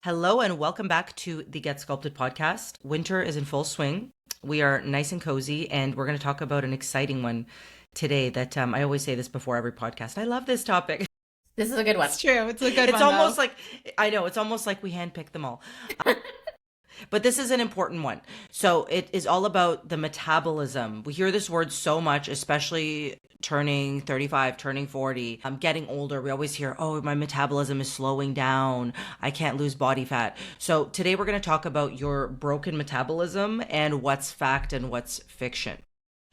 Hello and welcome back to the Get Sculpted podcast. Winter is in full swing. We are nice and cozy, and we're going to talk about an exciting one today that I always say this before every podcast. I love this topic. This is a good one. It's true. It's a good one. It's almost like, I know, it's almost like we handpicked them all. But this is an important one. So it is all about the metabolism. We hear this word so much, especially turning 35, turning 40. I'm getting older. We always hear, oh, my metabolism is slowing down. I can't lose body fat. So today we're going to talk about your broken metabolism and what's fact and what's fiction.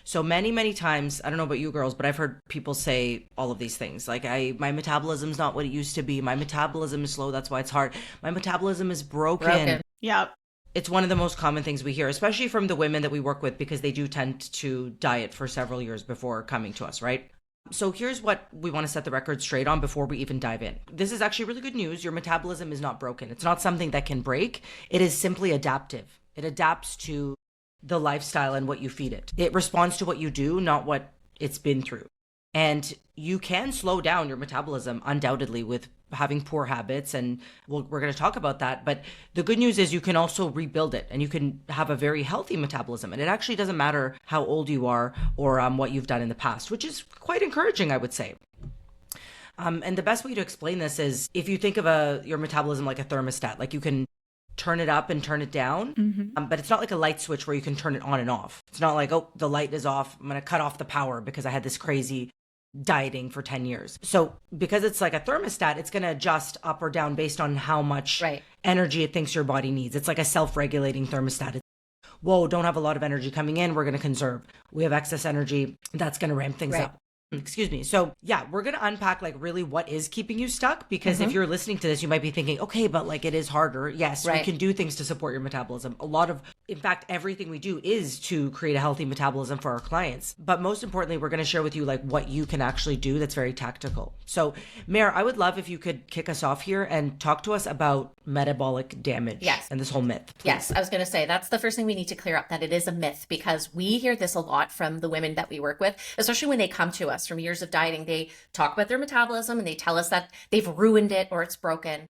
So many times, I don't know about you girls, but I've heard people say all of these things. Like, my metabolism's not what it used to be. My metabolism is slow. That's why it's hard. My metabolism is broken. Yep. It's one of the most common things we hear, especially from the women that we work with, because they do tend to diet for several years before coming to us, right? So here's what we want to set the record straight on before we even dive in. This is actually really good news. Your metabolism is not broken. It's not something that can break. It is simply adaptive. It adapts to the lifestyle and what you feed it. It responds to what you do, not what it's been through. And you can slow down your metabolism undoubtedly with having poor habits, and we're going to talk about that. But the good news is you can also rebuild it, and you can have a very healthy metabolism. And it actually doesn't matter how old you are or what you've done in the past, which is quite encouraging, I would say. And the best way to explain this is if you think of your metabolism like a thermostat, like you can turn it up and turn it down, but it's not like a light switch where you can turn it on and off. It's not like, oh, the light is off, I'm going to cut off the power because I had this crazy dieting for 10 years. So because it's like a thermostat, it's going to adjust up or down based on how much energy it thinks your body needs. It's like a self-regulating thermostat. Whoa, don't have a lot of energy coming in. We're going to conserve. We have excess energy. That's going to ramp things up. Excuse me. So yeah, we're going to unpack like really what is keeping you stuck, because if you're listening to this, you might be thinking, okay, but like it is harder. Yes, we can do things to support your metabolism. In fact, everything we do is to create a healthy metabolism for our clients. But most importantly, we're going to share with you like what you can actually do that's very tactical. So Mare, I would love if you could kick us off here and talk to us about metabolic damage and this whole myth. Please. Yes, I was going to say that's the first thing we need to clear up, that it is a myth, because we hear this a lot from the women that we work with, especially when they come to us from years of dieting. They talk about their metabolism and they tell us that they've ruined it or it's broken.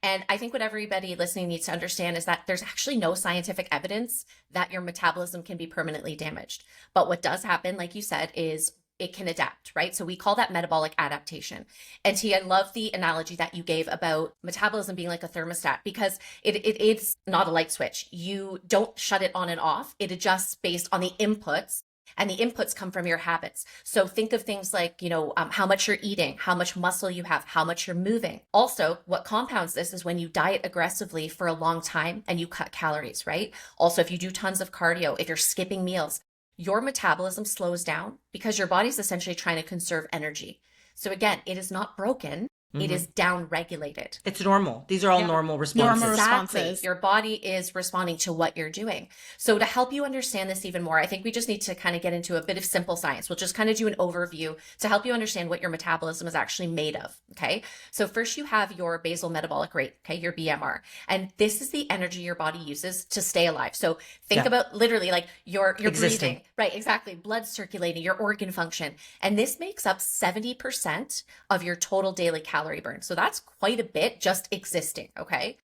And I think what everybody listening needs to understand is that there's actually no scientific evidence that your metabolism can be permanently damaged. But what does happen, like you said, is it can adapt, right? So we call that metabolic adaptation. And T, I love the analogy that you gave about metabolism being like a thermostat, because it's not a light switch. You don't shut it on and off. It adjusts based on the inputs. And the inputs come from your habits. So think of things like, how much you're eating, how much muscle you have, how much you're moving. Also, what compounds this is when you diet aggressively for a long time and you cut calories, right? Also, if you do tons of cardio, if you're skipping meals, your metabolism slows down because your body's essentially trying to conserve energy. So again, it is not broken. It is down-regulated. It's normal. These are all normal responses. Normal responses. Your body is responding to what you're doing. So to help you understand this even more, I think we just need to kind of get into a bit of simple science. We'll just kind of do an overview to help you understand what your metabolism is actually made of, okay? So first you have your basal metabolic rate, okay, your BMR. And this is the energy your body uses to stay alive. So think about literally like your breathing. Right, exactly. Blood circulating, your organ function. And this makes up 70% of your total daily calorie burn. So that's quite a bit just existing, okay?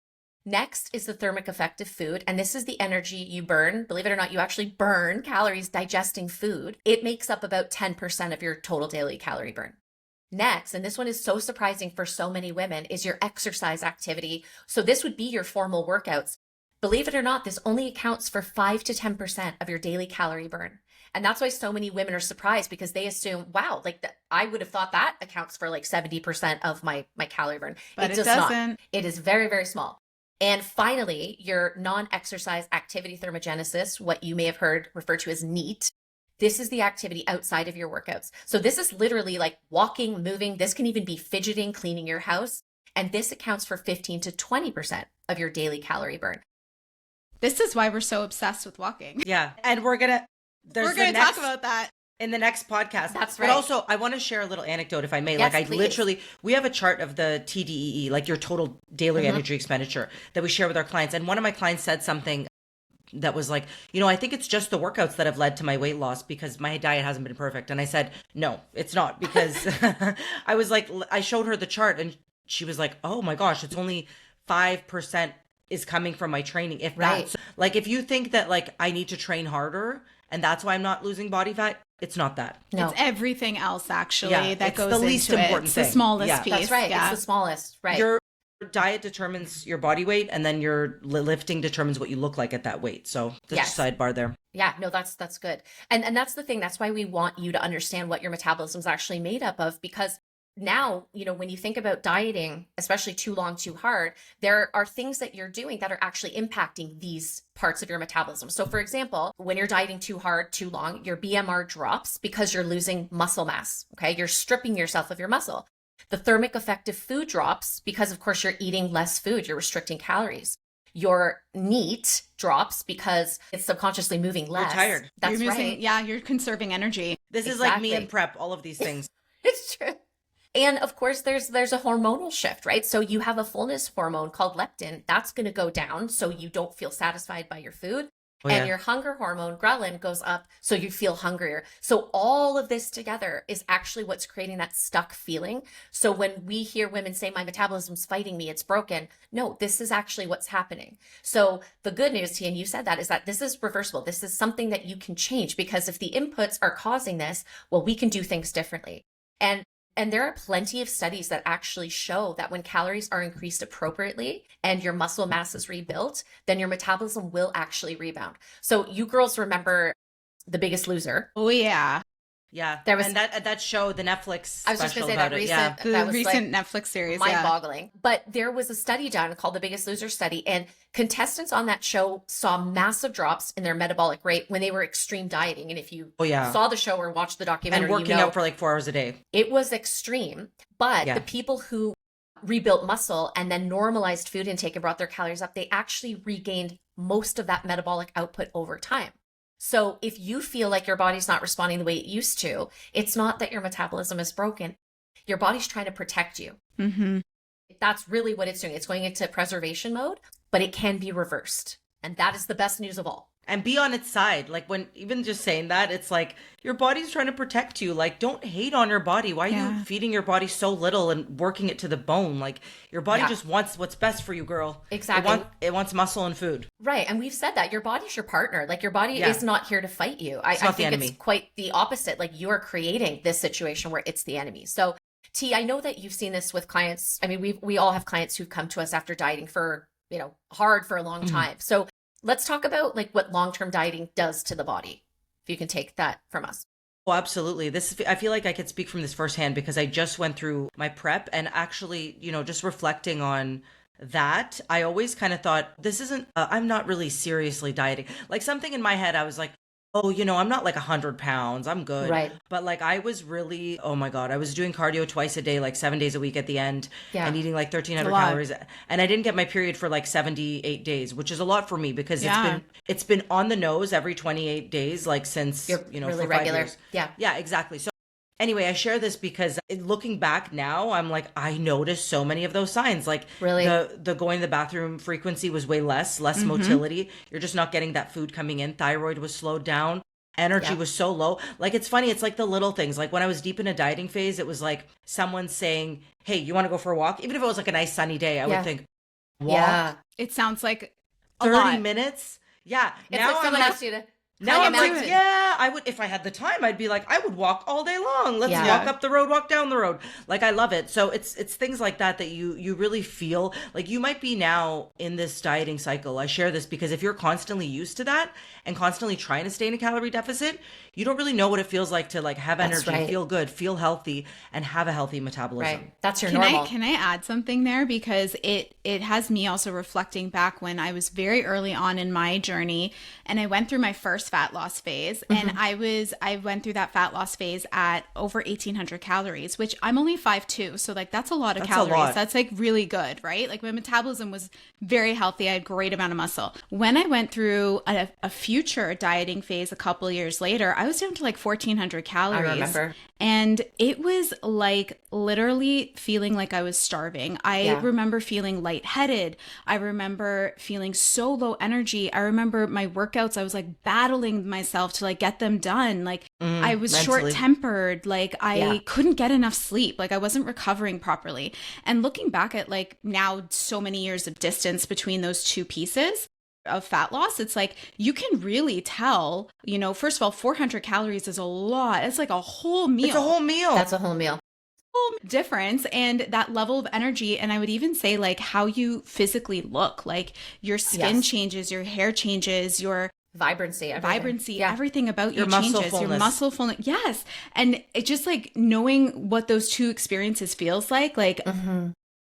Next is the thermic effect of food. And this is the energy you burn. Believe it or not, you actually burn calories digesting food. It makes up about 10% of your total daily calorie burn. Next, and this one is so surprising for so many women, is your exercise activity. So this would be your formal workouts. Believe it or not, this only accounts for 5 to 10% of your daily calorie burn. And that's why so many women are surprised, because they assume, wow, I would have thought that accounts for like 70% of my calorie burn. But it does doesn't. not. It is very, very small. And finally, your non-exercise activity thermogenesis, what you may have heard referred to as NEAT. This is the activity outside of your workouts. So this is literally like walking, moving. This can even be fidgeting, cleaning your house. And this accounts for 15 to 20% of your daily calorie burn. This is why we're so obsessed with walking. Yeah. And we're going to talk about that in the next podcast. That's right. But also, I want to share a little anecdote, if I may. Yes, please. We have a chart of the TDEE, like your total daily energy expenditure, that we share with our clients. And one of my clients said something that was like, I think it's just the workouts that have led to my weight loss because my diet hasn't been perfect. And I said, no, it's not, because I showed her the chart and she was like, oh my gosh, it's only 5% is coming from my training. If Right. that's like, if you think that like I need to train harder and that's why I'm not losing body fat, it's not that. No. It's everything else actually Yeah, that it's goes the least into important it. It's the thing. smallest Yeah. piece. That's right. Yeah. It's the smallest. Right. Your diet determines your body weight, and then your lifting determines what you look like at that weight. So just Yes. a sidebar there. Yeah, no, that's good. And that's the thing. That's why we want you to understand what your metabolism is actually made up of, because now, when you think about dieting, especially too long, too hard, there are things that you're doing that are actually impacting these parts of your metabolism. So for example, when you're dieting too hard, too long, your BMR drops because you're losing muscle mass. Okay. You're stripping yourself of your muscle. The thermic effect of food drops because of course you're eating less food. You're restricting calories. Your NEAT drops because it's subconsciously moving less. You're tired. That's You're right. Yeah, you're conserving energy. This is like me Exactly. in prep, all of these things. It's true. And of course, there's a hormonal shift, right? So you have a fullness hormone called leptin. That's going to go down so you don't feel satisfied by your food. Oh, And yeah. your hunger hormone, ghrelin, goes up so you feel hungrier. So all of this together is actually what's creating that stuck feeling. So when we hear women say, my metabolism's fighting me, it's broken. No, this is actually what's happening. So the good news, T, and you said that, is that this is reversible. This is something that you can change, because if the inputs are causing this, well, we can do things differently. And there are plenty of studies that actually show that when calories are increased appropriately and your muscle mass is rebuilt, then your metabolism will actually rebound. So you girls remember The Biggest Loser. Oh yeah. Yeah. There was- and that show, the Netflix I was just special going to say about that it. recent, Yeah. The that was recent like Netflix series. Yeah. mind-boggling. But there was a study done called The Biggest Loser study, and contestants on that show saw massive drops in their metabolic rate when they were extreme dieting. And if you Oh, yeah. saw the show or watched the documentary, And working you know, out for like 4 hours a day. it was extreme. But Yeah. the people who rebuilt muscle and then normalized food intake and brought their calories up, they actually regained most of that metabolic output over time. So if you feel like your body's not responding the way it used to, it's not that your metabolism is broken. Your body's trying to protect you. Mm-hmm. That's really what it's doing. It's going into preservation mode, but it can be reversed. And that is the best news of all. And be on its side. Like, when even just saying that, it's like your body's trying to protect you. Like, don't hate on your body. Why are Yeah. you feeding your body so little and working it to the bone? Like, your body Yeah. just wants what's best for you, girl. Exactly. It wants muscle and food. Right. And we've said that your body's your partner. Like, your body Yeah. is not here to fight you. I not the think enemy. it's quite the opposite. Like, you're creating this situation where it's the enemy. So T, I know that you've seen this with clients. I mean, we all have clients who've come to us after dieting for, hard for a long Mm-hmm. time. So let's talk about like what long-term dieting does to the body. If you can take that from us. Well, absolutely. I feel like I could speak from this firsthand because I just went through my prep, and actually, just reflecting on that, I always kind of thought, this isn't, I'm not really seriously dieting. Like, something in my head, I was like, oh, I'm not like 100 pounds. I'm good. Right. But like, I was really, oh my God, I was doing cardio twice a day, like 7 days a week at the end, Yeah. and eating like 1,300 a lot. calories. And I didn't get my period for like 78 days, which is a lot for me because Yeah. it's been on the nose every 28 days, like since, You're really for 5 regular. years. Yeah. Yeah, exactly. So anyway, I share this because looking back now, I'm like, I noticed so many of those signs. Like, Really? the going to the bathroom frequency was way less motility. You're just not getting that food coming in. Thyroid was slowed down. Energy Yeah. was so low. Like, it's funny. It's like the little things. Like, when I was deep in a dieting phase, it was like someone saying, hey, you want to go for a walk? Even if it was like a nice sunny day, I Yeah. would think, walk Yeah. It sounds like a 30 lot. minutes? Yeah. It's now like I'm someone like, asked you to now cut I'm your like, mountain. yeah, I would, if I had the time, I'd be like, I would walk all day long. Let's Yeah. walk up the road, walk down the road. Like, I love it. So it's things like that you really feel like you might be now in this dieting cycle. I share this because if you're constantly used to that and constantly trying to stay in a calorie deficit, you don't really know what it feels like to like have That's energy, right. feel good, feel healthy, and have a healthy metabolism. Right. That's your Can normal. I add something there, because it has me also reflecting back when I was very early on in my journey, and I went through my first fat loss phase, and I went through that fat loss phase at over 1,800 calories, which I'm only 5'2", so like that's a lot of That's a calories. lot. That's like really good, right? Like my metabolism was very healthy. I had great amount of muscle. When I went through a future dieting phase a couple years later, I was down to like 1,400 calories. remember. And it was like literally feeling like I was starving. I remember feeling lightheaded. I remember feeling so low energy. I remember my workouts, I was like battling myself to like get them done. Like I was mentally. short-tempered. Like I couldn't get enough sleep. Like I wasn't recovering properly. And looking back at like now so many years of distance between those two pieces of fat loss, it's like you can really tell, you know, first of all, 400 calories is a lot. It's like a whole meal. It's a whole meal. That's a whole meal. Difference, and that level of energy. And I would even say like how you physically look, like your skin changes, your hair changes, your vibrancy, everything about your you muscle changes, your fullness. muscle fullness. Yes. And it just like knowing what those two experiences feels like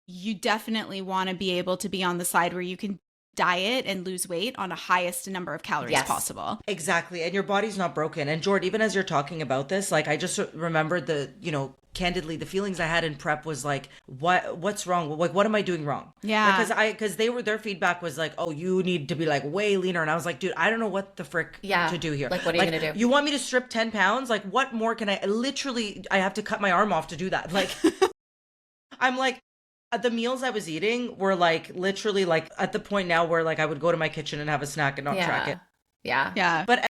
you definitely want to be able to be on the side where you can diet and lose weight on a highest number of calories possible. Exactly. And your body's not broken. And Jord, even as you're talking about this, like I just remembered the, you know, candidly, the feelings I had in prep was like, what's wrong? Like, what am I doing wrong? Yeah. Because their feedback was like, oh, you need to be like way leaner. And I was like, dude, I don't know what the frick to do here. Like, what are you going to do? You want me to strip 10 pounds? Like, what more can I have to cut my arm off to do that. Like, I'm like, the meals I was eating were like literally like at the point now where like I would go to my kitchen and have a snack and not track it. Yeah. But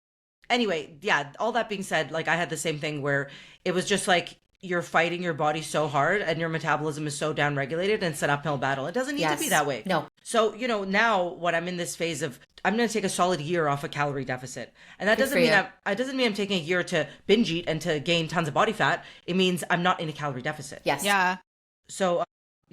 anyway, all that being said, like I had the same thing where it was just like you're fighting your body so hard and your metabolism is so downregulated and it's an uphill battle. It doesn't need to be that way. No. So, you know, now when I'm in this phase of I'm going to take a solid year off a calorie deficit. And that doesn't mean I'm taking a year to binge eat and to gain tons of body fat. It means I'm not in a calorie deficit. Yes. Yeah. So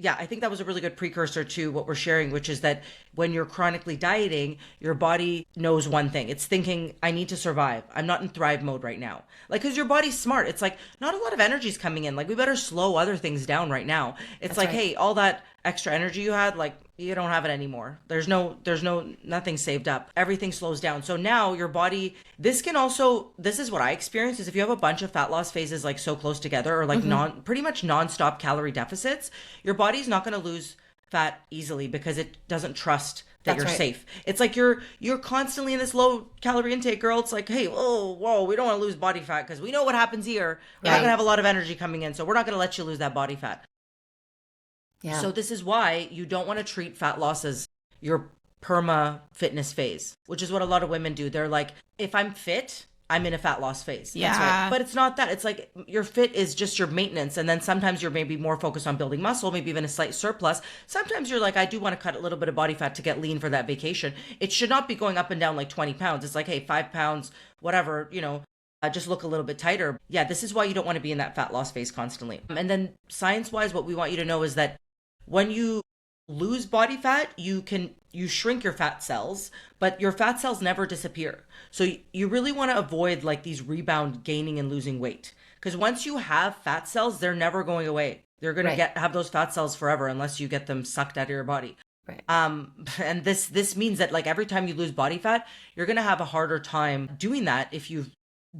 I think that was a really good precursor to what we're sharing, which is that when you're chronically dieting, your body knows one thing. It's thinking, I need to survive. I'm not in thrive mode right now. Like, because your body's smart. It's like, not a lot of energy is coming in. Like, we better slow other things down right now. It's like, hey, all that extra energy you had, like, you don't have it anymore. There's nothing saved up. Everything slows down. So now your body, this is what I experience is if you have a bunch of fat loss phases like so close together or like pretty much nonstop calorie deficits, your body's not going to lose fat easily because it doesn't trust that you're safe. It's like you're constantly in this low calorie intake, girl. It's like, hey, whoa, we don't want to lose body fat because we know what happens here. We're not going to have a lot of energy coming in, so we're not going to let you lose that body fat. Yeah. So this is why you don't want to treat fat loss as your perma fitness phase, which is what a lot of women do. They're like, if I'm fit, I'm in a fat loss phase. Yeah. That's right. But it's not that. It's like your fit is just your maintenance. And then sometimes you're maybe more focused on building muscle, maybe even a slight surplus. Sometimes you're like, I do want to cut a little bit of body fat to get lean for that vacation. It should not be going up and down like 20 pounds. It's like, hey, 5 pounds, whatever, just look a little bit tighter. Yeah, this is why you don't want to be in that fat loss phase constantly. And then science-wise, what we want you to know is that when you lose body fat, you shrink your fat cells, but your fat cells never disappear. So you really want to avoid like these rebound gaining and losing weight. Because once you have fat cells, they're never going away. They're going to have those fat cells forever unless you get them sucked out of your body. Right. And this means that like every time you lose body fat, you're going to have a harder time doing that if you've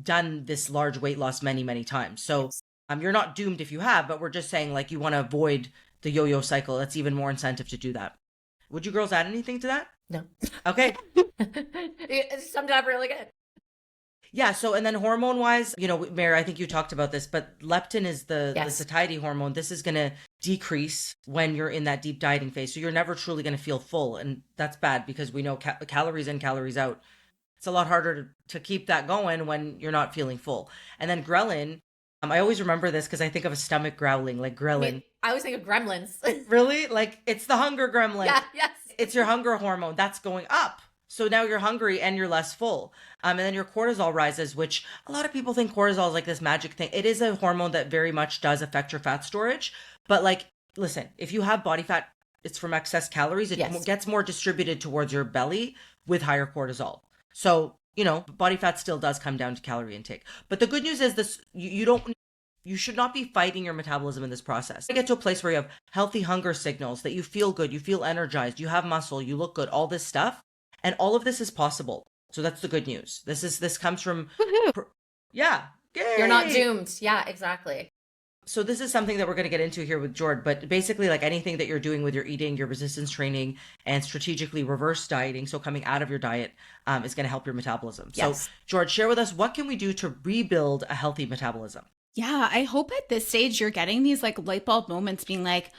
done this large weight loss many, many times. So you're not doomed if you have, but we're just saying like you want to avoid the yo-yo cycle. That's even more incentive to do that. Would you girls add anything to that? No. Okay. It summed it up really good. Yeah. So, and then hormone wise, Mary, I think you talked about this, but leptin is the satiety hormone. This is going to decrease when you're in that deep dieting phase. So you're never truly going to feel full. And that's bad because we know calories in, calories out. It's a lot harder to keep that going when you're not feeling full. And then ghrelin, I always remember this because I think of a stomach growling, like ghrelin. I always think of gremlins. Really? Like it's the hunger gremlin. Yeah, yes. It's your hunger hormone that's going up. So now you're hungry and you're less full. And then your cortisol rises, which a lot of people think cortisol is like this magic thing. It is a hormone that very much does affect your fat storage. But like, listen, if you have body fat, it's from excess calories. It gets more distributed towards your belly with higher cortisol. So, body fat still does come down to calorie intake. But the good news is this, you should not be fighting your metabolism in this process. You get to a place where you have healthy hunger signals, that you feel good, you feel energized, you have muscle, you look good, all this stuff. And all of this is possible. So that's the good news. This comes from, yeah. Yay! You're not doomed. Yeah, exactly. So this is something that we're going to get into here with Jord, but basically like anything that you're doing with your eating, your resistance training, and strategically reverse dieting, so coming out of your diet, is going to help your metabolism. Yes. So Jord, share with us, what can we do to rebuild a healthy metabolism? Yeah, I hope at this stage you're getting these like light bulb moments being like,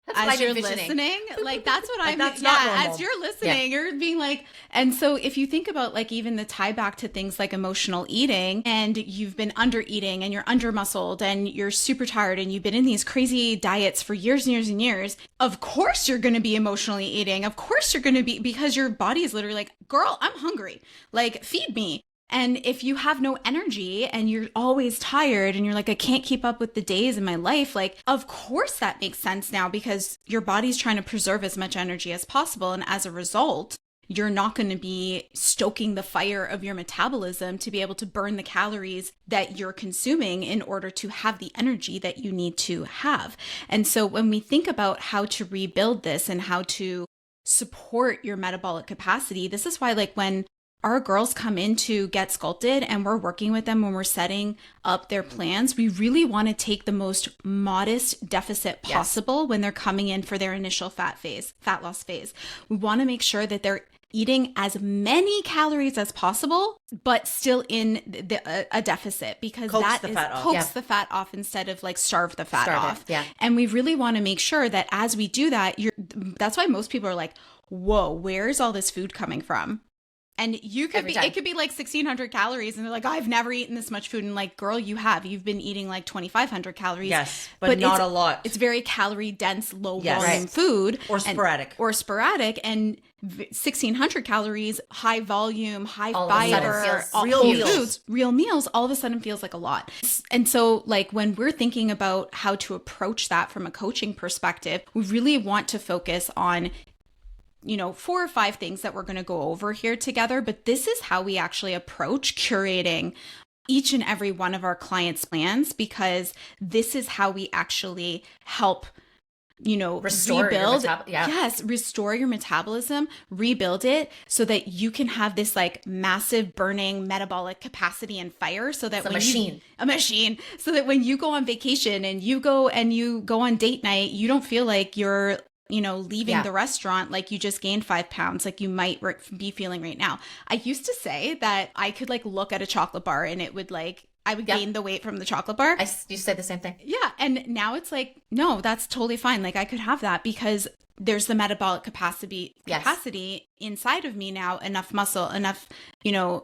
That's what as I'm you're envisioning. listening, like that's what Like, I'm, that's not yeah, normal. as you're listening, you're being like, and so if you think about like even the tie back to things like emotional eating, and you've been under eating and you're under muscled and you're super tired and you've been in these crazy diets for years and years and years, of course you're going to be emotionally eating. Of course you're going to be, because your body is literally like, girl, I'm hungry. Like, feed me. And if you have no energy and you're always tired and you're like, I can't keep up with the days in my life, like, of course that makes sense now because your body's trying to preserve as much energy as possible. And as a result, you're not going to be stoking the fire of your metabolism to be able to burn the calories that you're consuming in order to have the energy that you need to have. And so when we think about how to rebuild this and how to support your metabolic capacity, this is why, like, when our girls come in to Get Sculpted and we're working with them when we're setting up their plans, we really want to take the most modest deficit possible when they're coming in for their initial fat loss phase. We want to make sure that they're eating as many calories as possible, but still in a deficit, because Coax that the the fat off instead of like starve the fat Starve it, off. yeah. And we really want to make sure that as we do that, that's why most people are like, whoa, where's all this food coming from? And you could it could be like 1,600 calories and they're like, I've never eaten this much food. And like, girl, you've been eating like 2,500 calories. Yes, but not a lot. It's very calorie dense, low volume food. Or sporadic. And 1,600 calories, high volume, high All of a sudden fiber, feels real whole meals. foods, real meals, all of a sudden feels like a lot. And so like when we're thinking about how to approach that from a coaching perspective, we really want to focus on 4 or 5 things that we're going to go over here together, but this is how we actually approach curating each and every one of our clients' plans, because this is how we actually help Restore rebuild. your Restore your metabolism, rebuild it so that you can have this like massive burning metabolic capacity and fire, so that a machine, so that when you go on vacation and you go on date night, you don't feel like you're leaving the restaurant like you just gained 5 pounds like you might be feeling right now. I used to say that I could like look at a chocolate bar and it would like I would gain the weight from the chocolate bar. You said the same thing. Yeah. And now it's like, no, that's totally fine. Like I could have that because there's the metabolic capacity inside of me now, enough muscle, enough,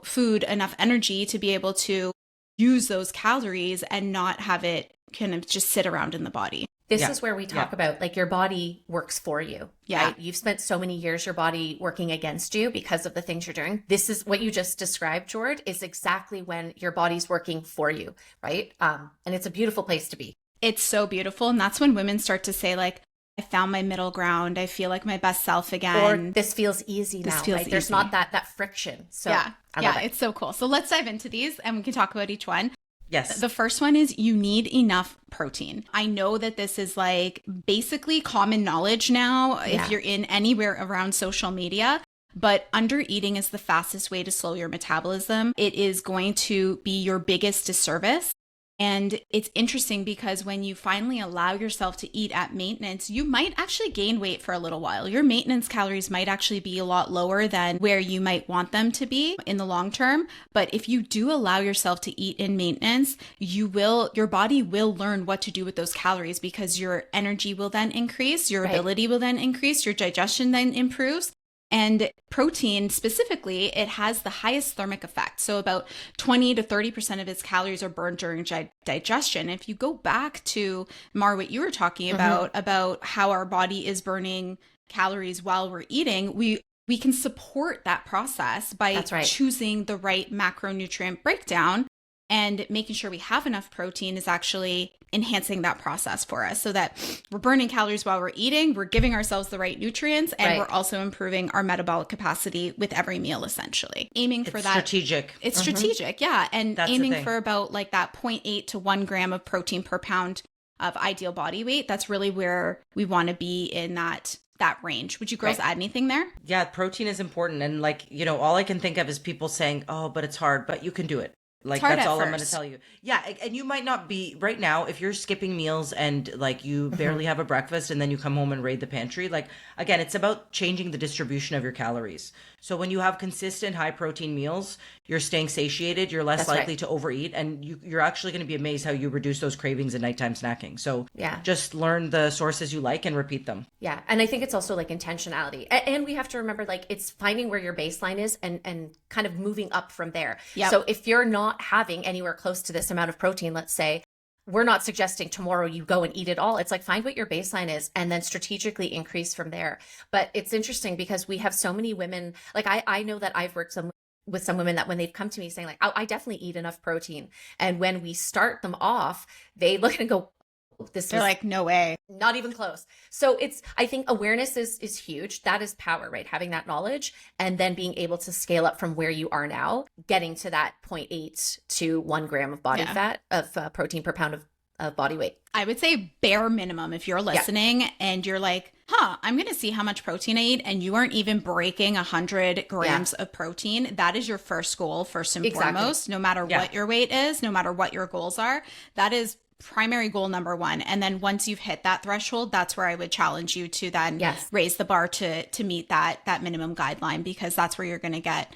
food, enough energy to be able to use those calories and not have it kind of just sit around in the body. This is where we talk about like your body works for you. Yeah. Right? You've spent so many years your body working against you because of the things you're doing. This is what you just described, Jord, is exactly when your body's working for you, right? And it's a beautiful place to be. It's so beautiful. And that's when women start to say like, I found my middle ground. I feel like my best self again. Or this feels easy now. Feels right? There's easy. not that friction. So I love it. it. It's so cool. So let's dive into these and we can talk about each one. Yes. The first one is you need enough protein. I know that this is like basically common knowledge now if you're in anywhere around social media, but under eating is the fastest way to slow your metabolism. It is going to be your biggest disservice. And it's interesting because when you finally allow yourself to eat at maintenance, you might actually gain weight for a little while. Your maintenance calories might actually be a lot lower than where you might want them to be in the long term. But if you do allow yourself to eat in maintenance, your body will learn what to do with those calories, because your energy will then increase, your ability will then increase, your digestion then improves. And protein specifically, it has the highest thermic effect. So about 20 to 30% of its calories are burned during digestion. If you go back to, Mar, what you were talking about how our body is burning calories while we're eating, we can support that process by choosing the right macronutrient breakdown, and making sure we have enough protein is actually enhancing that process for us, so that we're burning calories while we're eating, we're giving ourselves the right nutrients, and we're also improving our metabolic capacity with every meal, essentially. Aiming for that. Strategic. It's strategic, yeah. And That's aiming for about like that 0.8 to 1 gram of protein per pound of ideal body weight. That's really where we want to be in that range. Would you girls add anything there? Yeah, protein is important. And like, all I can think of is people saying, oh, but it's hard, but you can do it. Like, hard that's at all I'm going to first. tell you. Yeah. And you might not be right now, if you're skipping meals and like you barely have a breakfast and then you come home and raid the pantry. Like, again, it's about changing the distribution of your calories. So when you have consistent high protein meals, you're staying satiated, you're less That's right. likely to overeat, and you're actually going to be amazed how you reduce those cravings and nighttime snacking. So Yeah. just learn the sources you like and repeat them. Yeah. And I think it's also like intentionality. And we have to remember like it's finding where your baseline is and kind of moving up from there. Yep. So if you're not having anywhere close to this amount of protein, let's say, we're not suggesting tomorrow you go and eat it all. It's like find what your baseline is and then strategically increase from there. But it's interesting because we have so many women, like I know that I've worked with some women that when they've come to me saying like, I definitely eat enough protein. And when we start them off, they look and go, They're like, no way. not even close. So I think awareness is huge. That is power, right? Having that knowledge and then being able to scale up from where you are now, getting to that 0.8 to 1 gram of body fat of protein per pound of body weight. I would say bare minimum if you're listening and you're like, I'm going to see how much protein I eat, and you aren't even breaking 100 grams of protein. That is your first goal, first and foremost, no matter what your weight is, no matter what your goals are. That is primary goal number one. And then once you've hit that threshold, that's where I would challenge you to then raise the bar to meet that minimum guideline, because that's where you're going to get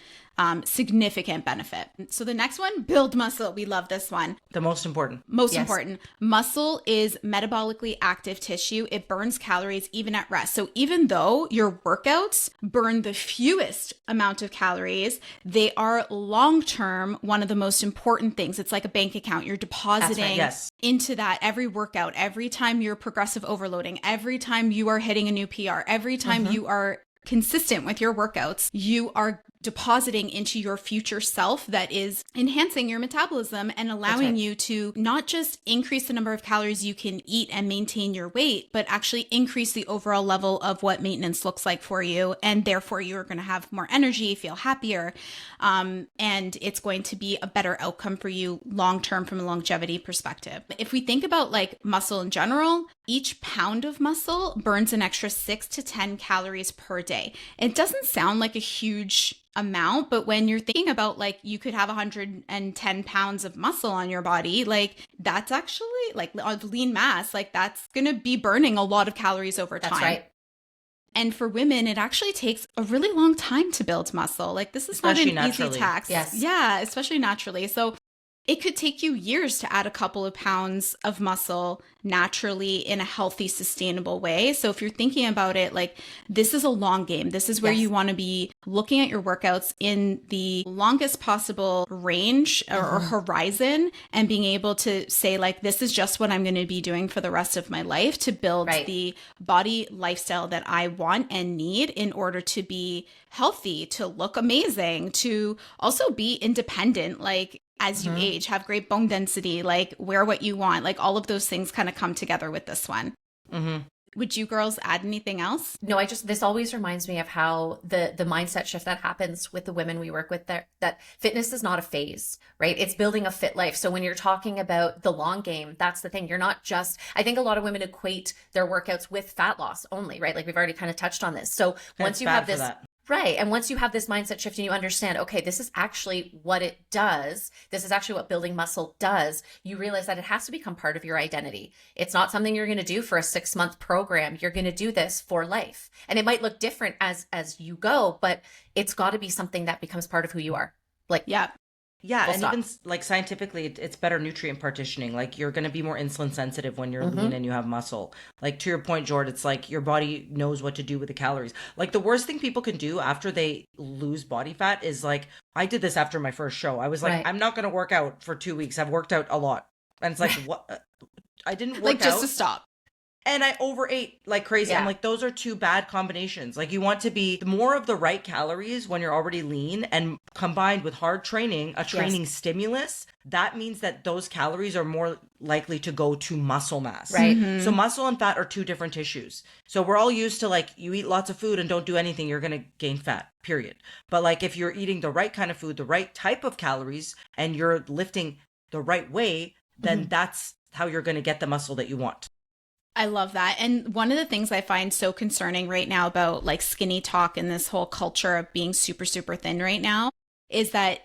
significant benefit. So the next one, build muscle. We love this one. The most important. Most important. Muscle is metabolically active tissue. It burns calories even at rest. So even though your workouts burn the fewest amount of calories, they are long-term one of the most important things. It's like a bank account. You're depositing into that every workout, every time you're progressive overloading, every time you are hitting a new PR, every time you are consistent with your workouts, you are depositing into your future self that is enhancing your metabolism and allowing you to not just increase the number of calories you can eat and maintain your weight, but actually increase the overall level of what maintenance looks like for you. And therefore, you're going to have more energy, feel happier, and it's going to be a better outcome for you long-term from a longevity perspective. If we think about like muscle in general, each pound of muscle burns an extra 6 to 10 calories per day. It doesn't sound like a huge amount, but when you're thinking about like you could have 110 pounds of muscle on your body, like that's actually like of lean mass, like that's going to be burning a lot of calories over time. That's right. And for women, it actually takes a really long time to build muscle. Like this is especially not an naturally. easy task. Yes. Yeah, especially naturally. So it could take you years to add a couple of pounds of muscle naturally in a healthy, sustainable way. So if you're thinking about it, like this is a long game. This is where you want to be looking at your workouts in the longest possible range or horizon and being able to say like, this is just what I'm going to be doing for the rest of my life to build the body lifestyle that I want and need in order to be healthy, to look amazing, to also be independent, like as you age, have great bone density, like wear what you want, like all of those things kind of come together with this one. Would you girls add anything else? No, this always reminds me of how the mindset shift that happens with the women we work with there, that fitness is not a phase, right? It's building a fit life. So when you're talking about the long game, that's the thing. You're not just, I think a lot of women equate their workouts with fat loss only, right? Like we've already kind of touched on this. So once you have this, right. And once you have this mindset shift and you understand, okay, this is actually what it does. This is actually what building muscle does. You realize that it has to become part of your identity. It's not something you're going to do for a 6-month program. You're going to do this for life. And it might look different as you go, but it's got to be something that becomes part of who you are. Like, yeah, and even like scientifically, it's better nutrient partitioning. Like you're going to be more insulin sensitive when you're lean and you have muscle. Like to your point, Jord, it's like your body knows what to do with the calories. Like the worst thing people can do after they lose body fat is like, I did this after my first show. I was like, I'm not going to work out for 2 weeks. I've worked out a lot. And it's like, what? I didn't work like just out. to stop. And I overate like crazy. Yeah. I'm like, those are two bad combinations. Like you want to be more of the right calories when you're already lean and combined with hard training, a training stimulus. That means that those calories are more likely to go to muscle mass. Right. So muscle and fat are two different tissues. So we're all used to like, you eat lots of food and don't do anything, you're going to gain fat, period. But like if you're eating the right kind of food, the right type of calories, and you're lifting the right way, then that's how you're going to get the muscle that you want. I love that. And one of the things I find so concerning right now about like skinny talk and this whole culture of being super, super thin right now is that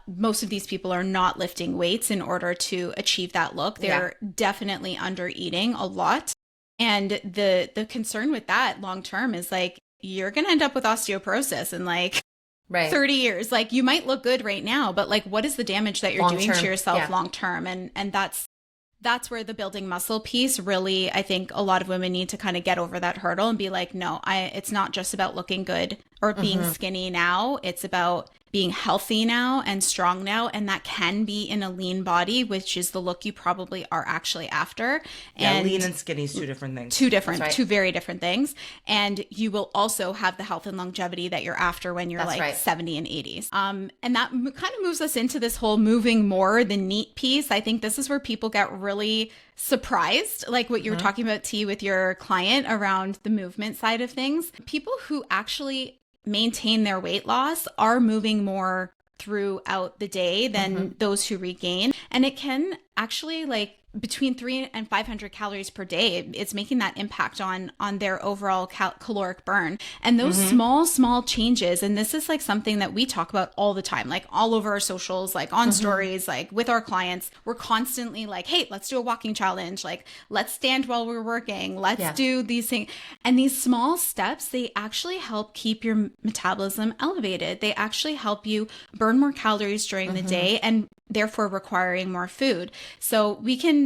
most of these people are not lifting weights in order to achieve that look. They're definitely under eating a lot. And the concern with that long term is like, you're going to end up with osteoporosis in like 30 years. Like, you might look good right now, but like, what is the damage that you're doing to yourself long term? And that's where the building muscle piece really, I think a lot of women need to kind of get over that hurdle and be like, no, it's not just about looking good or being skinny now. It's about being healthy now and strong now. And that can be in a lean body, which is the look you probably are actually after. Yeah, and lean and skinny is two different things. Two very different things. And you will also have the health and longevity that you're after when you're 70 and 80s. And that kind of moves us into this whole moving more the neat piece. I think this is where people get really surprised, like what you were talking about, T, with your client around the movement side of things. People who actually maintain their weight loss are moving more throughout the day than those who regain. And it can actually, like, between 300 and 500 calories per day, it's making that impact on their overall caloric burn. And those small changes, and this is like something that we talk about all the time, like all over our socials, like on stories, like with our clients, we're constantly like, hey, let's do a walking challenge. Like, let's stand while we're working. Let's do these things. And these small steps, they actually help keep your metabolism elevated. They actually help you burn more calories during the day and therefore requiring more food. So we can,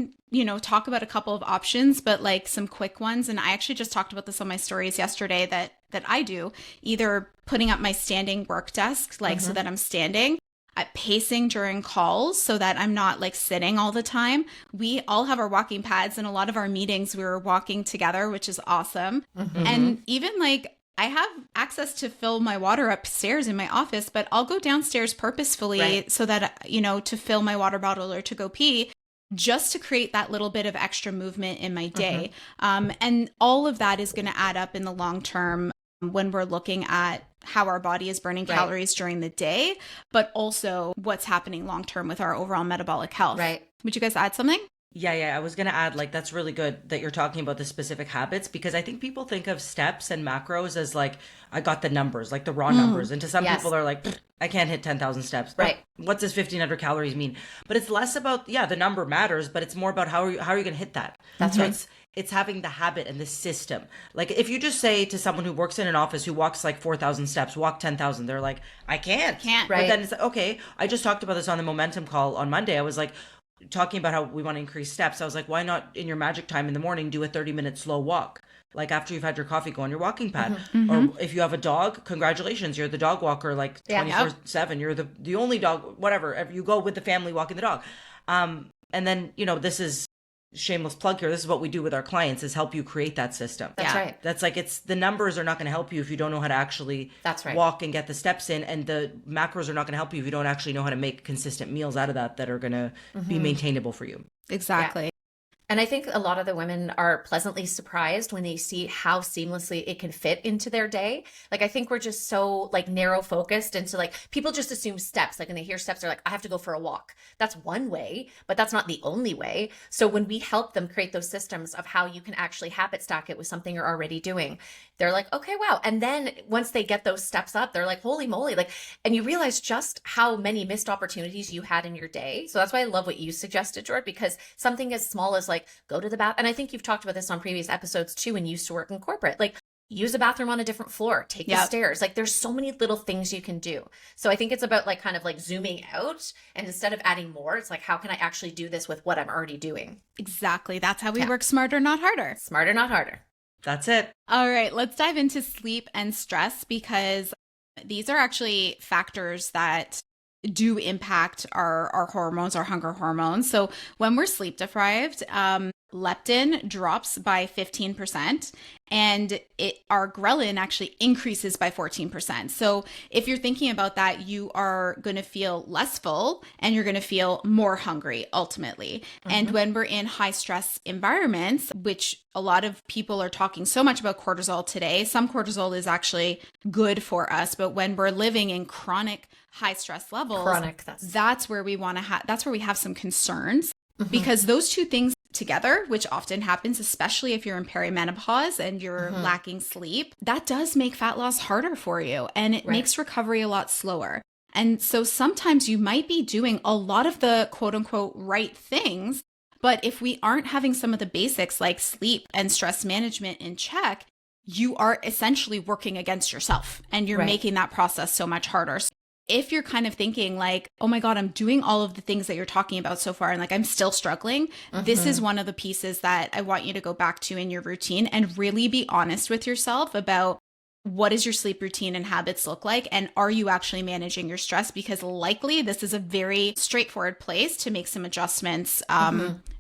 talk about a couple of options, but like some quick ones. And I actually just talked about this on my stories yesterday that I do, either putting up my standing work desk, like so that I'm standing, pacing during calls so that I'm not like sitting all the time. We all have our walking pads, and a lot of our meetings we were walking together, which is awesome. And even like, I have access to fill my water upstairs in my office, but I'll go downstairs purposefully so that, to fill my water bottle or to go pee, just to create that little bit of extra movement in my day. And all of that is going to add up in the long term when we're looking at how our body is burning calories during the day, but also what's happening long term with our overall metabolic health. Would you guys add something? Yeah. I was going to add, like, that's really good that you're talking about the specific habits, because I think people think of steps and macros as like, I got the numbers, like the raw numbers. And to some people are like, I can't hit 10,000 steps. What does 1,500 calories mean? But it's less about, the number matters, but it's more about how are you going to hit that? That's right. It's having the habit and the system. Like, if you just say to someone who works in an office who walks like 4,000 steps, walk 10,000, they're like, I can't. But then it's like, okay, I just talked about this on the momentum call on Monday. I was like, talking about how we want to increase steps. I was like, why not in your magic time in the morning do a 30-minute slow walk? Like, after you've had your coffee, go on your walking pad. Or if you have a dog, congratulations, you're the dog walker, like 24/7. You're the only dog, whatever. You go with the family walking the dog. And then, this is shameless plug here. This is what we do with our clients, is help you create that system. That's right. That's like, it's the numbers are not going to help you if you don't know how to actually walk and get the steps in, and the macros are not going to help you if you don't actually know how to make consistent meals out of that are going to be maintainable for you. Exactly. And I think a lot of the women are pleasantly surprised when they see how seamlessly it can fit into their day. Like, I think we're just so like narrow focused into, like, people just assume steps. Like, when they hear steps, they're like, I have to go for a walk. That's one way, but that's not the only way. So when we help them create those systems of how you can actually habit stack it with something you're already doing, they're like, okay, wow. And then once they get those steps up, they're like, holy moly. Like, and you realize just how many missed opportunities you had in your day. So that's why I love what you suggested, Jord, because something as small as like, go to the bath. And I think you've talked about this on previous episodes too, when you used to work in corporate, like, use a bathroom on a different floor, take the stairs. Like, there's so many little things you can do. So I think it's about like kind of like zooming out, and instead of adding more, it's like, how can I actually do this with what I'm already doing? Exactly. That's how we work smarter, not harder. Smarter, not harder. That's it. All right, let's dive into sleep and stress, because these are actually factors that do impact our hormones, our hunger hormones. So when we're sleep deprived, leptin drops by 15%, and our ghrelin actually increases by 14%. So if you're thinking about that, you are going to feel less full and you're going to feel more hungry ultimately. And when we're in high stress environments, which a lot of people are talking so much about cortisol today, some cortisol is actually good for us, but when we're living in chronic high stress levels, that's where we want to that's where we have some concerns, because those two things together, which often happens, especially if you're in perimenopause and you're lacking sleep, that does make fat loss harder for you, and it makes recovery a lot slower. And so sometimes you might be doing a lot of the quote unquote right things, but if we aren't having some of the basics like sleep and stress management in check, you are essentially working against yourself and you're making that process so much harder. So if you're kind of thinking like, oh my God, I'm doing all of the things that you're talking about so far and like I'm still struggling, this is one of the pieces that I want you to go back to in your routine and really be honest with yourself about what does your sleep routine and habits look like? And are you actually managing your stress? Because likely this is a very straightforward place to make some adjustments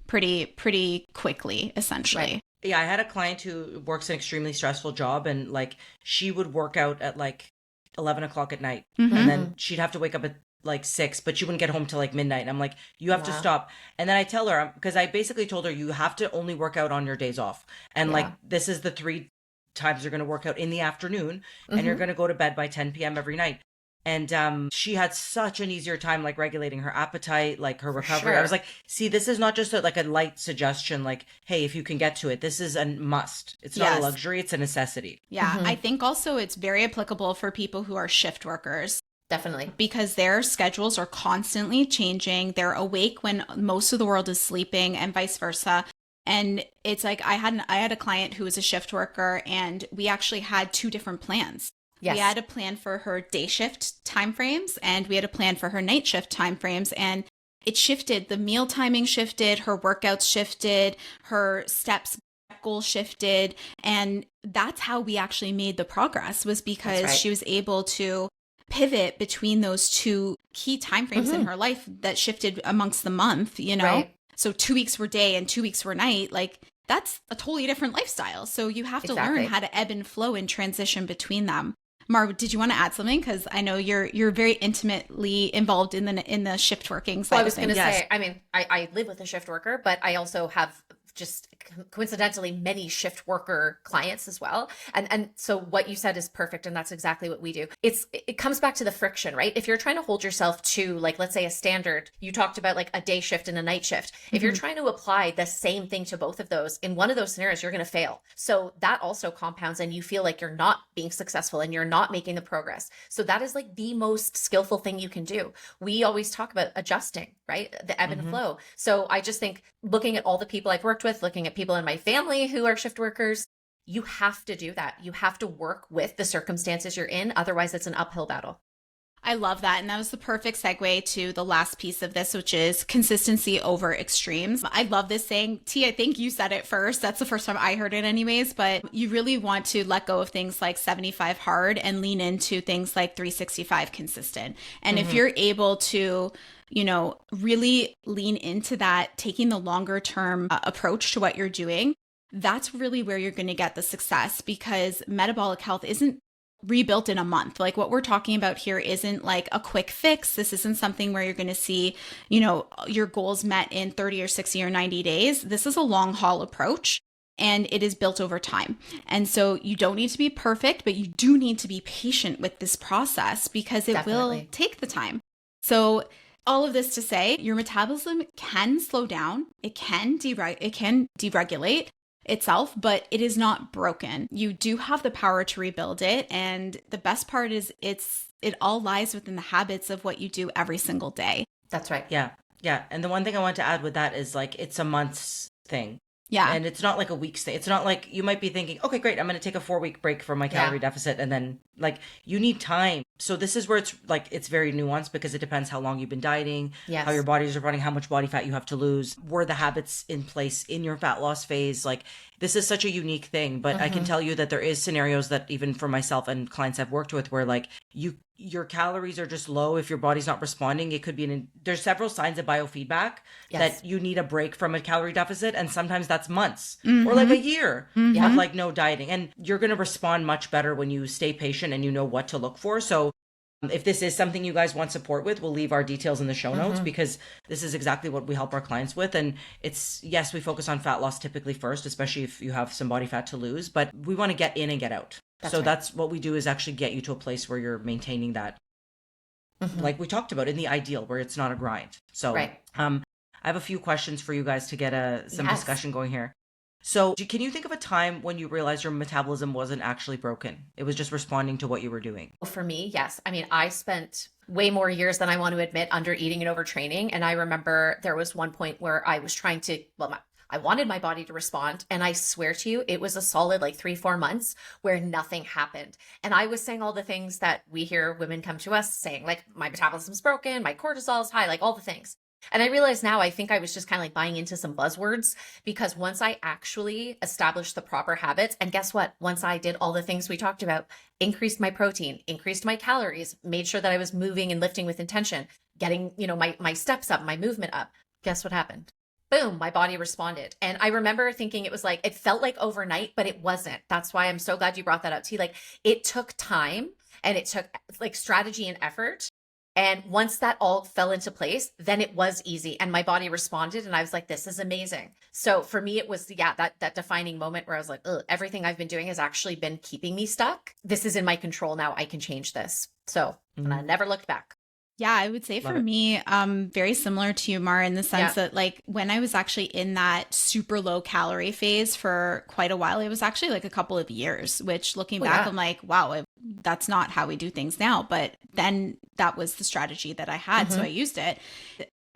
pretty quickly, essentially. Right. Yeah, I had a client who works an extremely stressful job, and like she would work out at like 11 o'clock at night, and then she'd have to wake up at like 6, but she wouldn't get home till like midnight. And I'm like, you have to stop. And then I tell her, because I basically told her, you have to only work out on your days off. And like, this is the 3 times you're going to work out in the afternoon, and you're going to go to bed by 10 p.m. every night. And she had such an easier time like regulating her appetite, like her recovery. I was like, see, this is not just like a light suggestion, like, hey, if you can get to it, this is a must. It's not a luxury, it's a necessity. Yeah. I think also it's very applicable for people who are shift workers. Definitely. Because their schedules are constantly changing. They're awake when most of the world is sleeping and vice versa. And it's like I had a client who was a shift worker, and we actually had 2 different plans. Yes. We had a plan for her day shift timeframes, and we had a plan for her night shift timeframes. And it shifted. The meal timing shifted, her workouts shifted, her steps goal shifted. And that's how we actually made the progress, was because she was able to pivot between those 2 key timeframes in her life that shifted amongst the month, you know? Right. So 2 weeks were day and 2 weeks were night. Like that's a totally different lifestyle. So you have to learn how to ebb and flow and transition between them. Mar, did you want to add something? Because I know you're very intimately involved in the shift working side. Well, I was going to say, I mean, I live with a shift worker, but I also have just coincidentally many shift worker clients as well. And so what you said is perfect. And that's exactly what we do. It comes back to the friction, right? If you're trying to hold yourself to like, let's say a standard, you talked about like a day shift and a night shift. If you're trying to apply the same thing to both of those, in one of those scenarios, you're going to fail. So that also compounds and you feel like you're not being successful and you're not making the progress. So that is like the most skillful thing you can do. We always talk about adjusting, right? The ebb and flow. So I just think looking at all the people I've worked with, looking at people in my family who are shift workers, you have to do that. You have to work with the circumstances you're in. Otherwise, it's an uphill battle. I love that. And that was the perfect segue to the last piece of this, which is consistency over extremes. I love this saying. T, I think you said it first. That's the first time I heard it anyways, but you really want to let go of things like 75 hard and lean into things like 365 consistent. And if you're able to, you know, really lean into that, taking the longer term approach to what you're doing, that's really where you're going to get the success, because metabolic health isn't rebuilt in a month. Like what we're talking about here isn't like a quick fix. This isn't something where you're going to see, you know, your goals met in 30 or 60 or 90 days. This is a long haul approach, and it is built over time. And so you don't need to be perfect, but you do need to be patient with this process, because it will take the time. So all of this to say, your metabolism can slow down. It can deregulate itself, but it is not broken. You do have the power to rebuild it. And the best part is it all lies within the habits of what you do every single day. That's right. Yeah. Yeah. And the one thing I want to add with that is like, it's a month's thing. Yeah. And it's not like a week's thing. It's not like you might be thinking, okay, great, I'm going to take a 4-week break from my calorie deficit. And then like you need time. So this is where it's like, it's very nuanced, because it depends how long you've been dieting, how your bodies are running, how much body fat you have to lose, were the habits in place in your fat loss phase. Like this is such a unique thing, but I can tell you that there is scenarios that even for myself and clients I've worked with where like your calories are just low. If your body's not responding, it could be there's several signs of biofeedback that you need a break from a calorie deficit. And sometimes that's months or like a year of like no dieting. And you're going to respond much better when you stay patient and you know what to look for. So if this is something you guys want support with, we'll leave our details in the show notes, because this is exactly what we help our clients with. And it's, yes, we focus on fat loss typically first, especially if you have some body fat to lose, but we want to get in and get out. That's what we do, is actually get you to a place where you're maintaining that, like we talked about, in the ideal, where it's not a grind. So I have a few questions for you guys to get some discussion going here. So can you think of a time when you realized your metabolism wasn't actually broken? It was just responding to what you were doing. For me, yes. I mean, I spent way more years than I want to admit under eating and overtraining. And I remember there was one point where I was trying to, I wanted my body to respond. And I swear to you, it was a solid like 3-4 months where nothing happened. And I was saying all the things that we hear women come to us saying, like, my metabolism's broken, my cortisol's high, like all the things. And I realize now, I think I was just kind of like buying into some buzzwords, because once I actually established the proper habits, and guess what? Once I did all the things we talked about, increased my protein, increased my calories, made sure that I was moving and lifting with intention, getting, my steps up, my movement up. Guess what happened? Boom, my body responded. And I remember thinking it felt like overnight, but it wasn't. That's why I'm so glad you brought that up, T. Like, it took time and it took like strategy and effort. And once that all fell into place, then it was easy and my body responded and I was like, this is amazing. So for me, it was, that defining moment where I was like, ugh, everything I've been doing has actually been keeping me stuck. This is in my control now. I can change this. So, and I never looked back. Yeah, I would say for me, very similar to you, Mar, in the sense that like when I was actually in that super low calorie phase for quite a while, it was actually like a couple of years, which looking back, I'm like, wow, that's not how we do things now. But then that was the strategy that I had. So I used it.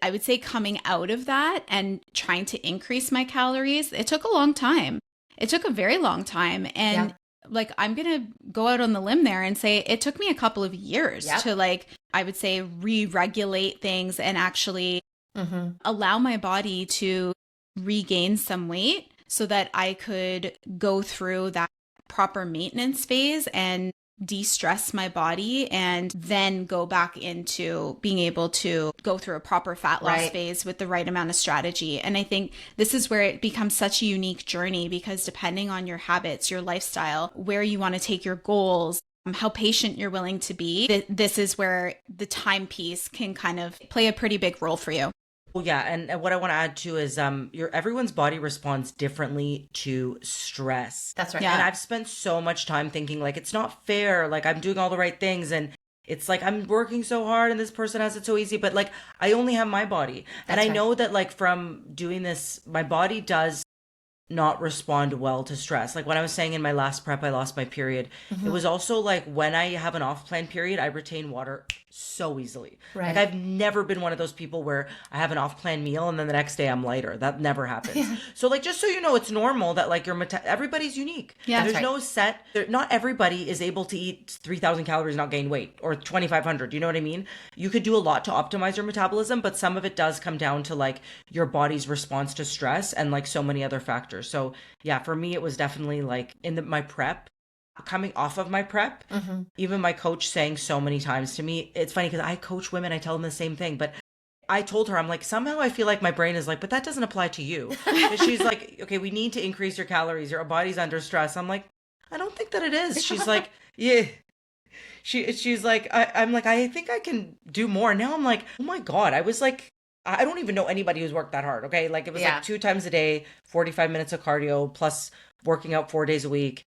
I would say coming out of that and trying to increase my calories, it took a long time. It took a very long time. And like, I'm going to go out on the limb there and say it took me a couple of years to like, I would say re-regulate things and actually allow my body to regain some weight so that I could go through that proper maintenance phase and de-stress my body and then go back into being able to go through a proper fat loss phase with the right amount of strategy. And I think this is where it becomes such a unique journey, because depending on your habits, your lifestyle, where you want to take your goals, how patient you're willing to be, this is where the time piece can kind of play a pretty big role for you. Well, yeah, and what I want to add too is everyone's body responds differently to stress. That's right. And I've spent so much time thinking like it's not fair, like I'm doing all the right things and it's like I'm working so hard and this person has it so easy, but like I only have my body. And I know that like from doing this, my body does not respond well to stress. Like when I was saying in my last prep, I lost my period. It was also like when I have an off-plan period, I retain water so easily. Like I've never been one of those people where I have an off-plan meal and then the next day I'm lighter. That never happens. So like, just so you know, it's normal that like everybody's unique. There's no set, not everybody is able to eat 3,000 calories and not gain weight, or 2,500. You know what I mean? You could do a lot to optimize your metabolism, but some of it does come down to like your body's response to stress and like so many other factors. So yeah, for me, it was definitely like in my prep, coming off of my prep, even my coach saying so many times to me, it's funny because I coach women, I tell them the same thing, but I told her, I'm like, somehow I feel like my brain is like, but that doesn't apply to you. And she's like, okay, we need to increase your calories. Your body's under stress. I'm like, I don't think that it is. She's like, yeah. She's like, I'm like, I think I can do more. Now I'm like, oh my God. I was like, I don't even know anybody who's worked that hard. Okay. Like it was like 2 times a day, 45 minutes of cardio, plus working out 4 days a week,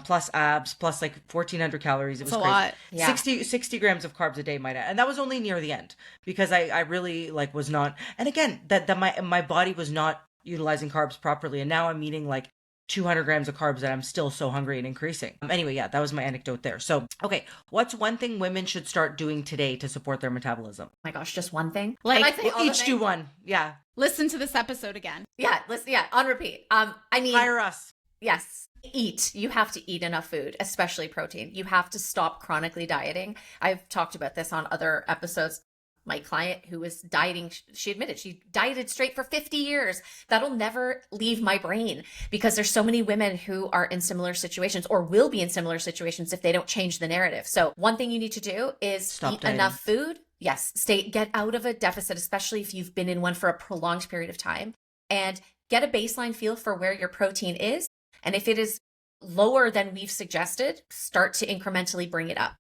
plus abs, plus like 1,400 calories. It was That's crazy. a lot. Yeah. 60 grams of carbs a day, might add. And that was only near the end because I really like was not, and again, that my body was not utilizing carbs properly. And now I'm eating like 200 grams of carbs and I'm still so hungry and increasing. Anyway, yeah, that was my anecdote there. So, okay, what's one thing women should start doing today to support their metabolism? Oh my gosh, just one thing. Like, We'll each do one. Yeah. listen to this episode again. Yeah, listen, on repeat. I mean, Hire us. yes. Eat. You have to eat enough food, especially protein. You have to stop chronically dieting. I've talked about this on other episodes. My client who was dieting, she admitted she dieted straight for 50 years. That'll never leave my brain because there's so many women who are in similar situations or will be in similar situations if they don't change the narrative. So one thing you need to do is Stop eat dieting. enough food. Yes. Get out of a deficit, especially if you've been in one for a prolonged period of time, and get a baseline feel for where your protein is. And if it is lower than we've suggested, start to incrementally bring it up.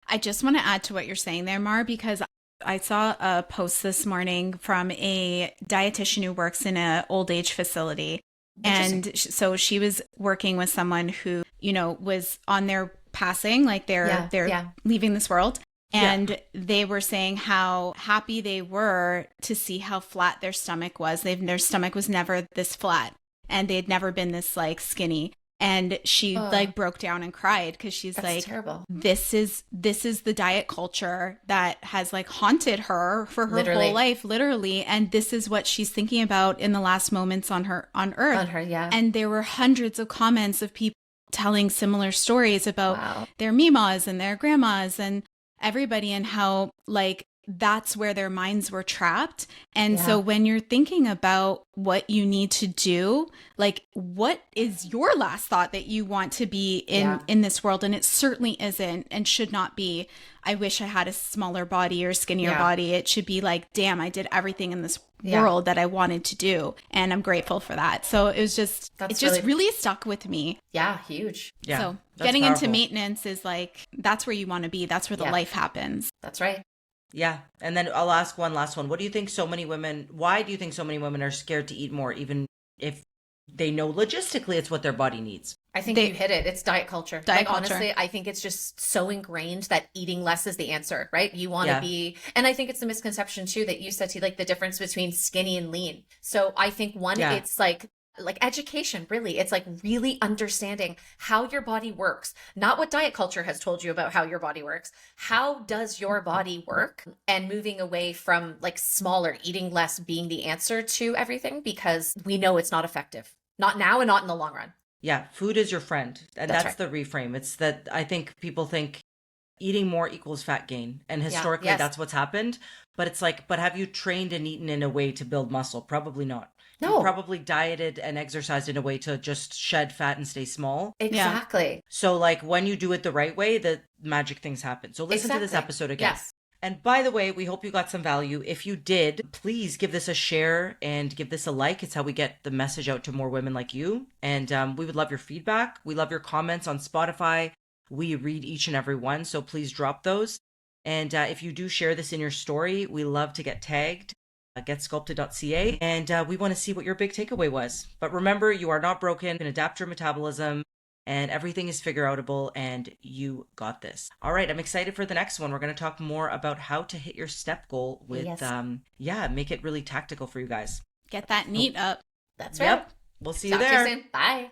I just want to add to what you're saying there, Mar, because I saw a post this morning from a dietitian who works in an old age facility. And so she was working with someone who, was on their passing, like they're leaving this world. And they were saying how happy they were to see how flat their stomach was. Their stomach was never this flat. and they had never been this like skinny. And she like broke down and cried because she's That's like, terrible. this is the diet culture that has like haunted her for her whole life, literally. And this is what she's thinking about in the last moments on earth. On her, yeah. And there were hundreds of comments of people telling similar stories about their mimas and their grandmas and everybody, and how like that's where their minds were trapped. And so when you're thinking about what you need to do, like what is your last thought that you want to be in this world? And it certainly isn't and should not be, I wish I had a smaller body or skinnier body. It should be like, damn, I did everything in this world that I wanted to do. And I'm grateful for that. So it was just, really stuck with me. Yeah, huge. Yeah, so getting into maintenance is like, that's where you want to be. That's where the life happens. That's right. Yeah. And then I'll ask one last one. Why do you think so many women are scared to eat more, even if they know logistically it's what their body needs? I think you hit it. It's diet culture. Honestly, I think it's just so ingrained that eating less is the answer, right? You want to be, and I think it's the misconception too that you said, to like the difference between skinny and lean. So I think it's like education, really. It's like really understanding how your body works, not what diet culture has told you about how your body works. How does your body work? And moving away from like smaller, eating less being the answer to everything, because we know it's not effective. Not now and not in the long run. Yeah. Food is your friend. And that's the reframe. It's that I think people think eating more equals fat gain. And historically, that's what's happened. But it's like, but have you trained and eaten in a way to build muscle? Probably not. No. You probably dieted and exercised in a way to just shed fat and stay small. Exactly. Yeah. So like when you do it the right way, the magic things happen. So listen to this episode again. Yes. And by the way, we hope you got some value. If you did, please give this a share and give this a like. It's how we get the message out to more women like you. And we would love your feedback. We love your comments on Spotify. We read each and every one. So please drop those. And if you do share this in your story, we love to get tagged. GetSculpted.ca, and we want to see what your big takeaway was. But remember, you are not broken. You can adapt your metabolism, and everything is figure outable, and you got this. All right, I'm excited for the next one. We're going to talk more about how to hit your step goal with, make it really tactical for you guys. Get that NEAT up. That's right. Yep. We'll see you there. Talk to you soon. Bye.